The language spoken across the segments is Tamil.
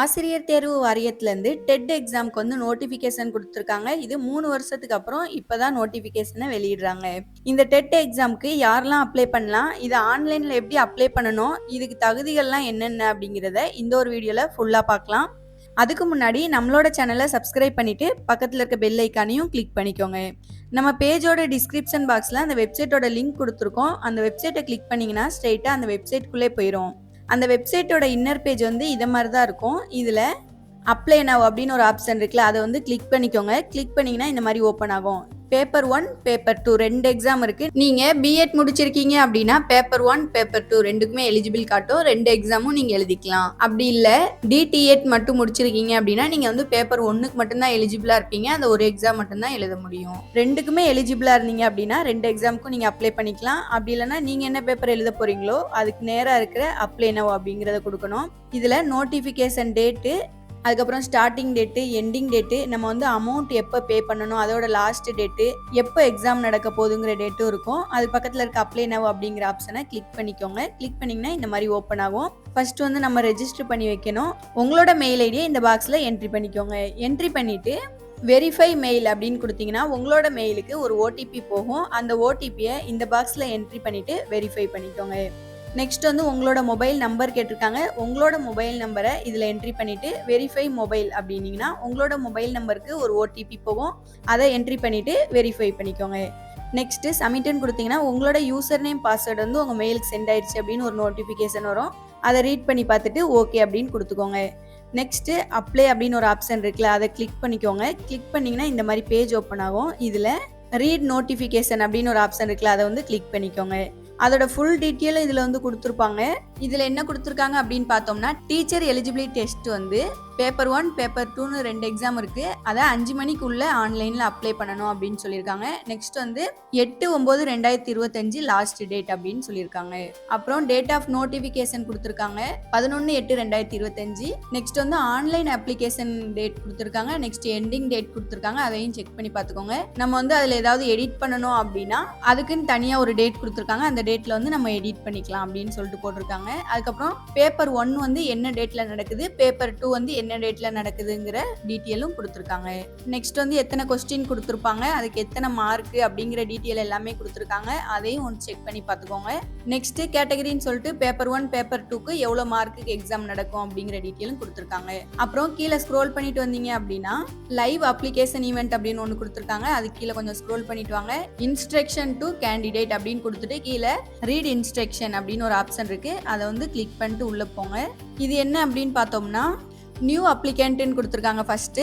ஆசிரியர் தேர்வு வாரியத்திலேருந்து டெட் எக்ஸாம்க்கு வந்து நோட்டிஃபிகேஷன் கொடுத்துருக்காங்க. இது 3 வருஷத்துக்கு அப்புறம் இப்போ தான் நோட்டிஃபிகேஷனை வெளியிடுறாங்க. இந்த டெட் எக்ஸாம்க்கு யாரெல்லாம் அப்ளை பண்ணலாம், இதை ஆன்லைனில் எப்படி அப்ளை பண்ணணும், இதுக்கு தகுதிகள்லாம் என்னென்ன அப்படிங்கிறத இந்த ஒரு வீடியோவில் ஃபுல்லாக பார்க்கலாம். அதுக்கு முன்னாடி நம்மளோட சேனலை சப்ஸ்கிரைப் பண்ணிவிட்டு பக்கத்தில் இருக்க பெல் ஐக்கானையும் கிளிக் பண்ணிக்கோங்க. நம்ம பேஜோட டிஸ்கிரிப்ஷன் பாக்ஸில் அந்த வெப்சைட்டோட லிங்க் கொடுத்துருக்கோம். அந்த வெப்சைட்டை கிளிக் பண்ணிங்கன்னா ஸ்ட்ரெயிட்டாக அந்த வெப்சைட்குள்ளே போயிடும். அந்த வெப்சைட்டோட இன்னர் பேஜ் வந்து இதை மாதிரி தான் இருக்கும். இதில் அப்ளை நவ் அப்படின்னு ஒரு ஆப்ஷன் இருக்குல்ல, அதை வந்து கிளிக் பண்ணிக்கோங்க. கிளிக் பண்ணிங்கன்னா இந்த மாதிரி ஓப்பன் ஆகும். பேப்பர் 1 பேப்பர் 2 2 எக்ஸாம் இருக்குது. நீங்கள் பிஎட் முடிச்சிருக்கீங்க அப்படின்னா பேப்பர் 1 பேப்பர் 2 ரெண்டுக்குமே எலிஜிபிள் காட்டும். 2 எக்ஸாமும் நீங்கள் எழுதிக்கலாம். அப்படி இல்லை டிடிஎட் மட்டும் முடிச்சிருக்கீங்க அப்படின்னா நீங்கள் வந்து பேப்பர் 1க்கு மட்டும்தான் எலிஜிபிளாக இருப்பீங்க. அந்த ஒரு எக்ஸாம் மட்டும்தான் எழுத முடியும். ரெண்டுக்குமே எலிஜிபிளாக இருந்தீங்க அப்படின்னா 2 எக்ஸாமுக்கும் நீங்கள் அப்ளை பண்ணிக்கலாம். அப்படி இல்லைன்னா நீங்கள் என்ன பேப்பர் எழுத போகிறீங்களோ அதுக்கு நேராக இருக்கிற அப்ளை நவ் அப்படிங்கிறத கொடுக்கணும். இதில் நோட்டிஃபிகேஷன் டேட்டு, அதுக்கப்புறம் ஸ்டார்டிங் டேட்டு, எண்டிங் டேட்டு, நம்ம வந்து அமௌண்ட் எப்போ பே பண்ணணும், அதோட லாஸ்ட் டேட்டு, எப்போ எக்ஸாம் நடக்க போகுதுங்கிற டேட்டும் இருக்கும். அது பக்கத்தில் இருக்க அப்ளை நவ் அப்படிங்கிற ஆப்ஷனை கிளிக் பண்ணிக்கோங்க. கிளிக் பண்ணிங்கன்னா இந்த மாதிரி ஓப்பன் ஆகும். ஃபர்ஸ்ட் வந்து நம்ம ரெஜிஸ்டர் பண்ணி வைக்கணும். உங்களோட மெயில் ஐடியை இந்த பாக்ஸில் என்ட்ரி பண்ணிக்கோங்க. என்ட்ரி பண்ணிவிட்டு வெரிஃபை மெயில் அப்படின்னு கொடுத்தீங்கன்னா உங்களோட மெயிலுக்கு ஒரு ஓடிபி போகும். அந்த ஓடிபியை இந்த பாக்ஸில் என்ட்ரி பண்ணிவிட்டு வெரிஃபை பண்ணிக்கோங்க. நெக்ஸ்ட் வந்து உங்களோட மொபைல் நம்பர் கேட்டிருக்காங்க. உங்களோட மொபைல் நம்பரை இதில் என்ட்ரி பண்ணிவிட்டு வெரிஃபை மொபைல் அப்படின்னீங்கன்னா உங்களோட மொபைல் நம்பருக்கு ஒரு ஓடிபி போகும். அதை என்ட்ரி பண்ணிவிட்டு வெரிஃபை பண்ணிக்கோங்க. நெக்ஸ்ட்டு சப்மிட்னு கொடுத்தீங்கன்னா உங்களோட யூசர் நேம் பாஸ்வேர்டு வந்து உங்கள் மெயிலுக்கு சென்ட் ஆயிடுச்சு அப்படின்னு ஒரு நோட்டிஃபிகேஷன் வரும். அதை ரீட் பண்ணி பார்த்துட்டு ஓகே அப்படின்னு கொடுத்துக்கோங்க. நெக்ஸ்ட்டு அப்ளை அப்படின்னு ஒரு ஆப்ஷன் இருக்குல்ல, அதை கிளிக் பண்ணிக்கோங்க. கிளிக் பண்ணிங்கன்னா இந்த மாதிரி பேஜ் ஓப்பன் ஆகும். இதில் ரீட் நோட்டிஃபிகேஷன் அப்படின்னு ஒரு ஆப்ஷன் இருக்குல்ல, அதை வந்து கிளிக் பண்ணிக்கோங்க. அதோட ஃபுல் டீட்டெயிலும் இதில் வந்து கொடுத்துருப்பாங்க. இதில் என்ன கொடுத்துருக்காங்க அப்படின்னு பார்த்தோம்னா டீச்சர் எலிஜிபிலிட்டி டெஸ்ட் வந்து பேப்பர் 1 பேப்பர் 2ன்னு 2 எக்ஸாம் இருக்குது. அதை 5 மணிக்குள்ளே ஆன்லைனில் அப்ளை பண்ணணும் அப்படின்னு சொல்லியிருக்காங்க. நெக்ஸ்ட் வந்து 8/9/2025 லாஸ்ட் டேட் அப்படின்னு சொல்லியிருக்காங்க. அப்புறம் டேட் ஆஃப் நோட்டிஃபிகேஷன் கொடுத்துருக்காங்க 11/8/2025. நெக்ஸ்ட் வந்து ஆன்லைன் அப்ளிகேஷன் டேட் கொடுத்துருக்காங்க. நெக்ஸ்ட் எண்டிங் டேட் கொடுத்துருக்காங்க. அதையும் செக் பண்ணி பார்த்துக்கோங்க. நம்ம வந்து அதில் ஏதாவது எடிட் பண்ணணும் அப்படின்னா அதுக்குன்னு தனியாக ஒரு டேட் கொடுத்துருக்காங்க. அந்த டேட்டில் வந்து நம்ம எடிட் பண்ணிக்கலாம் அப்படின்னு சொல்லிட்டு போட்டிருக்காங்க. அதுக்கப்புறம் பேப்பர் 1 வந்து என்ன டேட்டில் நடக்குது, பேப்பர் 2 வந்து என்ன டேட்ல நடக்குதுங்கிற டீட்டெயிலும் கொடுத்துருக்காங்க. நெக்ஸ்ட் வந்து எத்தனை கொஸ்டின் கொடுத்துருப்பாங்க, அதுக்கு எத்தனை மார்க் அப்படிங்கிற டீட்டெயில் எல்லாமே கொடுத்துருக்காங்க. அதையும் ஒன்று செக் பண்ணி பார்த்துக்கோங்க. நெக்ஸ்ட் கேட்டகரின்னு சொல்லிட்டு பேப்பர் 1 பேப்பர் 2க்கு எவ்வளோ மார்க்குக்கு எக்ஸாம் நடக்கும் அப்படிங்கிற டீட்டெயிலும் கொடுத்துருக்காங்க. அப்புறம் கீழே ஸ்க்ரோல் பண்ணிட்டு வந்தீங்க அப்படின்னா லைவ் அப்ளிகேஷன் ஈவெண்ட் அப்படின்னு ஒன்று கொடுத்துருக்காங்க. அது கீழே கொஞ்சம் ஸ்க்ரோல் பண்ணிட்டு வாங்க. இன்ஸ்ட்ரக்ஷன் டு கேண்டிடேட் அப்படின்னு கொடுத்துட்டு கீழே ரீட் இன்ஸ்ட்ரக்ஷன் அப்படின்னு ஒரு ஆப்ஷன் இருக்கு. அதை வந்து கிளிக் பண்ணிட்டு உள்ள போங்க. இது என்ன அப்படின்னு பார்த்தோம்னா நியூ அப்ளிகண்ட்னு கொடுத்துருக்காங்க. ஃபஸ்ட்டு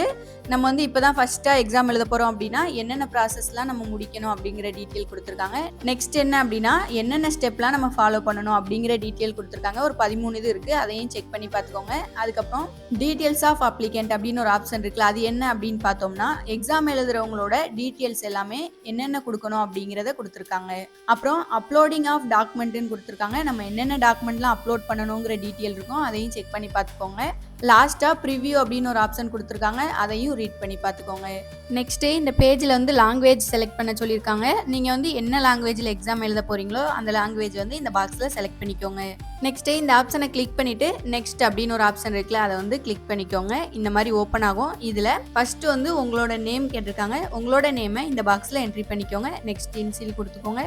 நம்ம வந்து இப்போ தான் ஃபஸ்ட்டாக எக்ஸாம் எழுத போகிறோம் அப்படின்னா என்னென்ன ப்ராசஸ்லாம் நம்ம முடிக்கணும் அப்படிங்கிற டீட்டெயில் கொடுத்துருக்காங்க. நெக்ஸ்ட் என்ன அப்படின்னா என்னென்ன ஸ்டெப்லாம் நம்ம ஃபாலோ பண்ணணும் அப்படிங்கிற டீட்டெயில் கொடுத்துருக்காங்க. ஒரு 13 இது இருக்குது. அதையும் செக் பண்ணி பார்த்துக்கோங்க. அதுக்கப்புறம் டீட்டெயில்ஸ் ஆஃப் அப்ளிகண்ட் அப்படின்னு ஒரு ஆப்ஷன் இருக்குல்ல, அது என்ன அப்படின்னு பார்த்தோம்னா எக்ஸாம் எழுதுறவங்களோட டீட்டெயில்ஸ் எல்லாமே என்னென்ன கொடுக்கணும் அப்படிங்கிறத கொடுத்துருக்காங்க. அப்புறம் அப்லோடிங் ஆஃப் டாக்குமெண்ட்டுன்னு கொடுத்துருக்காங்க. நம்ம என்னென்ன டாக்குமெண்ட்லாம் அப்லோட் பண்ணணுங்கிற டீட்டெயில் இருக்கும். அதையும் செக் பண்ணி பார்த்துக்கோங்க. லாஸ்ட்டாக ப்ரிவ்யூ அப்படின்னு ஒரு ஆப்ஷன் கொடுத்துருக்காங்க. அதையும் ரீட் பண்ணி பார்த்துக்கோங்க. நெக்ஸ்ட்டு இந்த பேஜில் வந்து லாங்குவேஜ் செலக்ட் பண்ண சொல்லியிருக்காங்க. நீங்கள் வந்து என்ன லாங்குவேஜில் எக்ஸாம் எழுத போகிறீங்களோ அந்த லாங்குவேஜ் வந்து இந்த பாக்ஸில் செலக்ட் பண்ணிக்கோங்க. நெக்ஸ்ட்டு இந்த ஆப்ஷனை கிளிக் பண்ணிவிட்டு நெக்ஸ்ட் அப்படின்னு ஒரு ஆப்ஷன் இருக்குல்ல, அதை வந்து கிளிக் பண்ணிக்கோங்க. இந்த மாதிரி ஓப்பன் ஆகும். இதில் ஃபஸ்ட்டு வந்து உங்களோட நேம் கேட்டிருக்காங்க. உங்களோட நேமை இந்த பாக்ஸில் என்ட்ரி பண்ணிக்கோங்க. நெக்ஸ்ட் இன்சில் கொடுத்துக்கோங்க.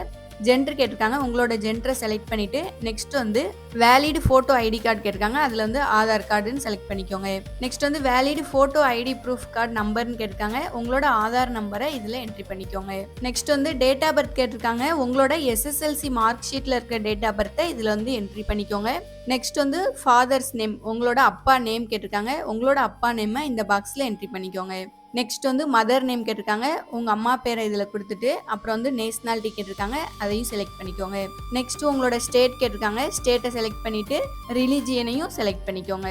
ஜெண்டர் கேட்டிருக்காங்க. உங்களோட ஜெண்டரை செலக்ட் பண்ணிவிட்டு நெக்ஸ்ட் வந்து வேலிட் ஃபோட்டோ ஐடி கார்டு கேட்டிருக்காங்க. அதில் வந்து ஆதார் கார்டுன்னு செலக்ட் பண்ணிக்கோங்க. நெக்ஸ்ட் வந்து valid photo ID proof card நம்பர்னு கேட்டிருக்காங்க. உங்களோட ஆதார் நம்பரை இதில் என்ட்ரி பண்ணிக்கோங்க. நெக்ஸ்ட் வந்து டேட் ஆஃப் பர்த் கேட்டிருக்காங்க. உங்களோட எஸ்எஸ்எல்சி மார்க் ஷீட்டில் இருக்க டேட் ஆஃப் பர்த்தை இதில் வந்து என்ட்ரி பண்ணிக்கோங்க. நெக்ஸ்ட் வந்து ஃபாதர்ஸ் நேம், உங்களோட அப்பா நேம் கேட்டிருக்காங்க. உங்களோட அப்பா நேமை இந்த பாக்ஸில் என்ட்ரி பண்ணிக்கோங்க. நெக்ஸ்ட் வந்து மதர் நேம் கேட்டிருக்காங்க. உங்கள் அம்மா பேரை இதில் கொடுத்துட்டு அப்புறம் வந்து நேஷ்னாலிட்டி கேட்டிருக்காங்க. அதையும் செலக்ட் பண்ணிக்கோங்க. நெக்ஸ்ட் உங்களோட ஸ்டேட் கேட்டிருக்காங்க. ஸ்டேட்டை செலக்ட் பண்ணிவிட்டு ரிலிஜியனையும் செலக்ட் பண்ணிக்கோங்க.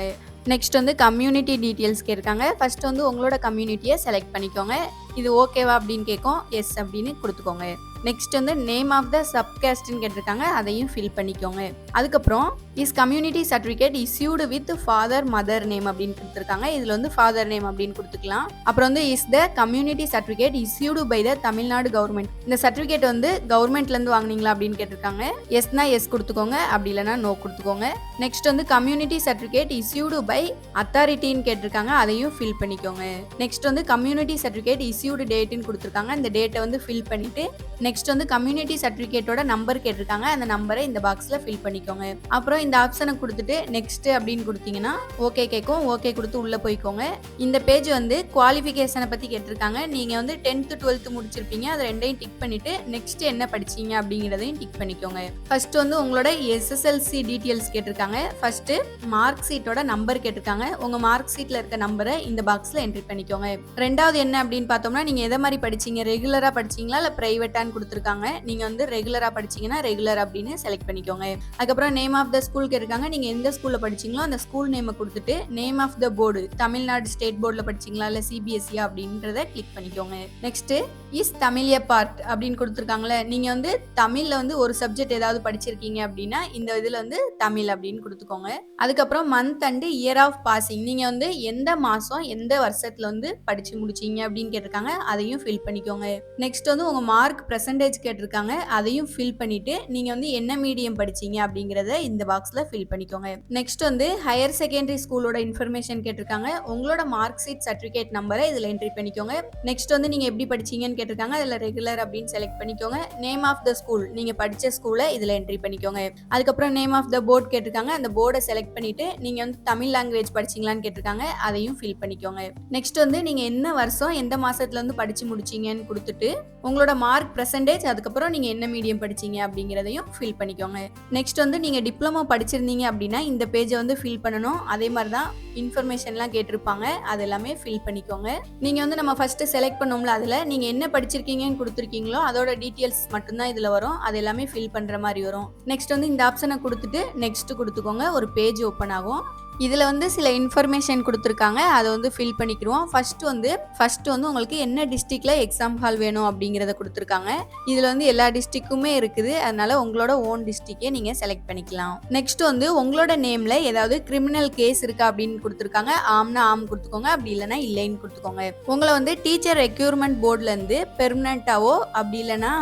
நெக்ஸ்ட் வந்து கம்யூனிட்டி டீட்டெயில்ஸ் கேட்டிருக்காங்க. ஃபர்ஸ்ட் வந்து உங்களோட கம்யூனிட்டியை செலக்ட் பண்ணிக்கோங்க. இது ஓகேவா அப்படின்னு கேட்கும். எஸ் அப்படின்னு கொடுத்துக்கோங்க. நெக்ஸ்ட் வந்து நேம் ஆஃப் த சப்காஸ்ட்னு கேட்டிருக்காங்க. அதையும் ஃபில் பண்ணிக்கோங்க. அதுக்கப்புறம் is community certificate issued with father mother name அப்படின்னு கொடுத்துருக்காங்க. இதில் வந்து ஃபாதர் நேம் அப்படின்னு கொடுத்துக்கலாம். அப்புறம் வந்து is the community certificate issued by the Tamil Nadu government. இந்த சர்டிஃபிகேட் வந்து கவர்மெண்ட்லேருந்து வாங்கினீங்களா அப்படின்னு கேட்டிருக்காங்க. எஸ்னா எஸ் கொடுத்துக்கோங்க, அப்படி இல்லைனா நோ கொடுத்துக்கோங்க. நெக்ஸ்ட் வந்து கம்யூனிட்டி சர்டிஃபிகேட் இஸ்யூடு பை அத்தாரிட்டின்னு கேட்டிருக்காங்க, அதையும் ஃபில் பண்ணிக்கோங்க. நெக்ஸ்ட் வந்து கம்யூனிட்டி சர்டிஃபிகேட் இஸ்யூடு டேட்டுன்னு கொடுத்துருக்காங்க, இந்த டேட்டை வந்து ஃபில் பண்ணிட்டு நெக்ஸ்ட் வந்து கம்யூனிட்டி சர்டிஃபிகேட்டோட நம்பர் கேட்டிருக்காங்க, அந்த நம்பரை இந்த பாக்ஸில் ஃபில் பண்ணிக்கோங்க. அப்புறம் இந்த ஆப்ஷனை கொடுத்துட்டு நெக்ஸ்ட் அப்படின்னு கொடுத்தீங்கன்னா ஓகே கேட்கும். ஓகே கொடுத்து உள்ளே போய்க்கோங்க. இந்த பேஜ் வந்து குவாலிஃபிகேஷனை பற்றி கேட்டிருக்காங்க. நீங்கள் வந்து 10th 12th முடிச்சிருப்பீங்க, அதை ரெண்டையும் டிக் பண்ணிட்டு நெக்ஸ்ட் என்ன படிச்சீங்க அப்படிங்கிறதையும் டிக் பண்ணிக்கோங்க. ஃபர்ஸ்ட் வந்து உங்களோட SSLC டீட்டெயில்ஸ் கேட்டிருக்காங்க. ஃபர்ஸ்ட் மார்க் ஷீட்டோட நம்பர் கேட்டிருக்காங்க. உங்கள் மார்க் ஷீட்டில் இருக்க நம்பரை இந்த பாக்ஸில் என்ட்ரி பண்ணிக்கோங்க. ரெண்டாவது என்ன அப்படின்னு பார்த்தோம்னா நீங்கள் எதை மாதிரி படிச்சீங்க, ரெகுலராக படிச்சீங்களா இல்லை ப்ரைவேட்டான்னு கொடுத்துருக்காங்க. நீங்கள் வந்து ரெகுலராக படிச்சீங்கன்னா ரெகுலர் அப்படின்னு செலக்ட் பண்ணிக்கோங்க. அதுக்கப்புறம் நேம் ஆஃப் த ஸ்கூல் கேட்டிருக்காங்க. நீங்கள் எந்த ஸ்கூலில் படிச்சீங்களோ அந்த ஸ்கூல் நேமை கொடுத்துட்டு name of the board, Tamil Nadu state போர்டில் படிச்சீங்களா இல்லை CBSE அப்படின்றத கிளிக் பண்ணிக்கோங்க. நெக்ஸ்ட் இஸ் தமிழ் பார்ட் அப்படின்னு கொடுத்துருக்காங்களே, நீங்கள் வந்து தமிழில் வந்து ஒரு சப்ஜெக்ட் ஏதாவது படிச்சிருக்கீங்க அப்படின்னா இந்த இதில் வந்து தமிழ் அப்படின்னு கொடுத்துக்கோங்க. அதுக்கப்புறம் month and year of passing, நீங்கள் வந்து எந்த மாதம் எந்த வருஷத்தில் வந்து படித்து முடிச்சிங்க அப்படின்னு கேட்டிருக்காங்க, அதையும் ஃபில் பண்ணிக்கோங்க. நெக்ஸ்ட் வந்து உங்கள் மார்க் பெர்சன்டேஜ் கேட்டிருக்காங்க, அதையும் ஃபில் பண்ணிவிட்டு நீங்கள் வந்து என்ன மீடியம் படிச்சீங்க அப்படிங்கிறத இந்த பாக்ஸில் ஃபில் பண்ணிக்கோங்க. நெக்ஸ்ட் வந்து ஹையர் செகண்டரி ஸ்கூலோட இன்ஃபர்மேஷன் கேட்டிருக்காங்க. உங்களோட மார்க் ஷீட் சர்டிஃபிகேட் நம்பரை இதில் என்ட்ரி பண்ணிக்கோங்க. நெக்ஸ்ட் வந்து நீங்கள் எப்படி படிச்சீங்கன்னு கேட்டிருக்காங்க, அதில் ரெகுலர் அப்படின்னு செலக்ட் பண்ணிக்கோங்க. நேம் ஆஃப் த ஸ்கூல், நீங்கள் படித்த ஸ்கூலை இதில் என்ட்ரி பண்ணிக்கோங்க. அதுக்கப்புறம் நேம் ஆஃப் த போர்டு கேட்டிருக்காங்க, அந்த போர்டை செலக்ட் பண்ணிவிட்டு நீங்கள் வந்து தமிழ் லாங்குவேஜ் படிச்சிங்களான்னு கேட்டிருக்காங்க, அதையும் ஃபில் பண்ணிக்கோங்க. நெக்ஸ்ட் வந்து நீங்கள் என்ன வருஷம் எந்த மாதத்துல வந்து படித்து முடிச்சிங்கன்னு கொடுத்துட்டு உங்களோட மார்க் பெர்சன்டேஜ், அதுக்கப்புறம் நீங்கள் என்ன மீடியம் படிச்சீங்க அப்படிங்கிறதையும் ஃபில் பண்ணிக்கோங்க. நெக்ஸ்ட் வந்து நீங்கள் டிப்ளமோ படிச்சிருந்தீங்க அப்படின்னா இந்த பேஜை வந்து ஃபில் பண்ணணும். அதே மாதிரி தான் இன்ஃபர்மேஷன்லாம் கேட்டிருப்பாங்க, அது எல்லாமே ஃபில் பண்ணிக்கோங்க. நீங்கள் வந்து நம்ம ஃபஸ்ட்டு செலக்ட் பண்ணோம்ல, அதில் நீங்கள் என்ன படிச்சிருக்கீங்கன்னு கொடுத்துருக்கீங்களோ அதோட டீட்டெயில்ஸ் மட்டும்தான் இதில் வரும், அது எல்லாமே ஃபில் பண்ணுற மாதிரி வரும். நெக்ஸ்ட் வந்து இந்த ஆப்ஷனை கொடுத்துட்டு நெக்ஸ்ட் கொடுத்துக்கோங்க, ஒரு பேஜ் ஓப்பன் ஆகும். இதில் வந்து சில இன்ஃபர்மேஷன் கொடுத்துருக்காங்க, அதை வந்து ஃபில் பண்ணிக்கிடுவோம். ஃபர்ஸ்ட் வந்து உங்களுக்கு என்ன டிஸ்ட்ரிக்டில் எக்ஸாம் ஹால் வேணும் அப்படிங்கிறத கொடுத்துருக்காங்க. இதில் வந்து எல்லா டிஸ்ட்ரிக்குமே இருக்குது, அதனால உங்களோட ஓன் டிஸ்ட்ரிக்டே நீங்கள் செலக்ட் பண்ணிக்கலாம். நெக்ஸ்ட் வந்து உங்களோட நேமில் ஏதாவது கிரிமினல் கேஸ் இருக்கா அப்படின்னு கொடுத்துருக்காங்க. ஆம்னா ஆம் கொடுத்துக்கோங்க, அப்படி இல்லைனா இல்லைன்னு கொடுத்துக்கோங்க. உங்களை வந்து டீச்சர் ரெக்யூர்மெண்ட் போர்ட்லேருந்து பெர்மனண்ட்டாவோ அப்படி இல்லைனா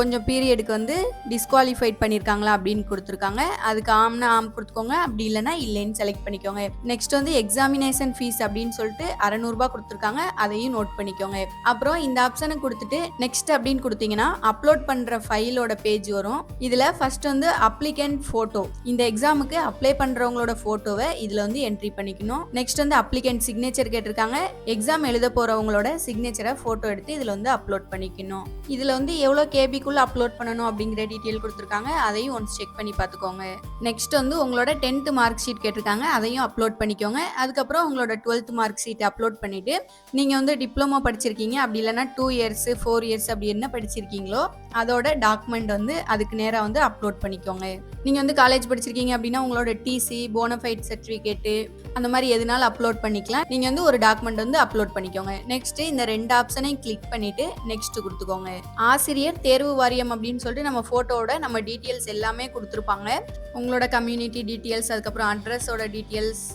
கொஞ்சம் பீரியடுக்கு வந்து டிஸ்குவாலிஃபைட் பண்ணியிருக்காங்களா அப்படின்னு கொடுத்துருக்காங்க. அதுக்கு ஆம்னா ஆம் கொடுத்துக்கோங்க, அப்படி இல்லைனா இல்லைன்னு செலக்ட் பண்ணிக்கோங்க. நெக்ஸ்ட் வந்து எக்ஸாமினேஷன் ஃபீஸ் அப்படின்னு சொல்லிட்டு 600 ரூபாய் கொடுத்துருக்காங்க, அதையும் நோட் பண்ணிக்கோங்க. அப்புறம் இந்த ஆப்ஷனை கொடுத்துட்டு நெக்ஸ்ட் அப்படின்னு கொடுத்தீங்கன்னா அப்லோட் பண்ற ஃபைலோட பேஜ் வரும். இதுல ஃபர்ஸ்ட் வந்து அப்ளிகன்ட் போட்டோ, இந்த எக்ஸாமுக்கு அப்ளை பண்றவங்களோட போட்டோவை இதுல வந்து என்ட்ரி பண்ணிக்கணும். நெக்ஸ்ட் வந்து அப்ளிகன்ட் சிக்னேச்சர் கேட்டிருக்காங்க, எக்ஸாம் எழுத போறவங்களோட சிக்னேச்சரை போட்டோ எடுத்து இதுல வந்து அப்லோட் பண்ணிக்கணும். இதுல வந்து எவ்வளவு கேபிக்குள்ள அப்லோட் பண்ணணும் அப்படிங்கிற டீட்டெயில் கொடுத்துருக்காங்க, அதையும் ஒன்ஸ் செக் பண்ணி பார்த்துக்கோங்க. நெக்ஸ்ட் வந்து உங்களோட 10th மார்க் ஷீட் கேட்டிருக்காங்க, அதையும் அப்லோட் பண்ணிக்கோங்க. அதுக்கப்புறம் உங்களோட 12th மார்க் ஷீட் அப்லோட் பண்ணிட்டு நீங்க வந்து டிப்ளமோ படிச்சிருக்கீங்க அப்படி இல்லைன்னா 2 years 4 years அப்படி என்ன படிச்சிருக்கீங்களோ அதோட டாக்குமெண்ட் வந்து அதுக்கு நேராக வந்து அப்லோட் பண்ணிக்கோங்க. நீங்க வந்து காலேஜ் படிச்சிருக்கீங்க அப்படின்னா உங்களோட டிசி, போனஃபைட் சர்டிஃபிகேட்டு அந்த மாதிரி எதுனாலும் அப்லோட் பண்ணிக்கலாம். நீங்க வந்து ஒரு டாக்குமெண்ட் வந்து அப்லோட் பண்ணிக்கோங்க. நெக்ஸ்ட் இந்த 2 ஆப்ஷனையும் கிளிக் பண்ணிட்டு நெக்ஸ்ட் கொடுத்துக்கோங்க. ஆசிரியர் தேர்வு வாரியம் அப்படின்னு சொல்லிட்டு நம்ம போட்டோட நம்ம டீட்டெயில்ஸ் எல்லாமே கொடுத்துருப்பாங்க. உங்களோட கம்யூனிட்டி டீட்டெயில்ஸ், அதுக்கப்புறம் அட்ரஸோட டீட்டெயில்ஸ்,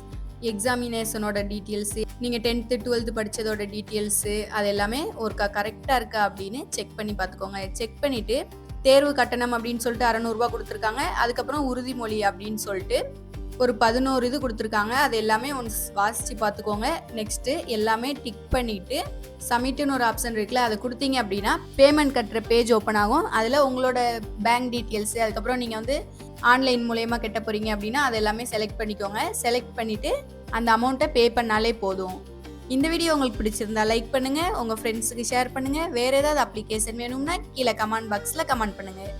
எக்ஸாமினேஷனோட டீட்டெயில்ஸு, நீங்கள் 10th 12th படித்ததோட டீட்டெயில்ஸு, அது எல்லாமே ஒருக்கா கரெக்டாக இருக்கா அப்படின்னு செக் பண்ணி பார்த்துக்கோங்க. செக் பண்ணிவிட்டு தேர்வு கட்டணம் அப்படின்னு சொல்லிட்டு 600 ரூபாய் கொடுத்துருக்காங்க. அதுக்கப்புறம் உறுதிமொழி அப்படின்னு சொல்லிட்டு ஒரு 11 இது கொடுத்துருக்காங்க, அது எல்லாமே ஒன்ஸ் வாசித்து பார்த்துக்கோங்க. நெக்ஸ்ட்டு எல்லாமே டிக் பண்ணிவிட்டு சப்மிட்னு ஒரு ஆப்ஷன் இருக்குல்ல, அதை கொடுத்தீங்க அப்படின்னா பேமெண்ட் கட்டுற பேஜ் ஓப்பன் ஆகும். அதில் உங்களோட பேங்க் டீட்டெயில்ஸு, அதுக்கப்புறம் நீங்கள் வந்து ஆன்லைன் மூலயமா கட்ட போகிறீங்க அப்படின்னா அது எல்லாமே செலக்ட் பண்ணிக்கோங்க. செலக்ட் பண்ணிவிட்டு அந்த அமௌண்ட்டை பே பண்ணாலே போதும். இந்த வீடியோ உங்களுக்கு பிடிச்சிருந்தா லைக் பண்ணுங்கள், உங்கள் ஃப்ரெண்ட்ஸுக்கு ஷேர் பண்ணுங்கள். வேறு ஏதாவது அப்ளிகேஷன் வேணும்னா கீழே கமெண்ட் பாக்ஸில் கமெண்ட் பண்ணுங்கள்.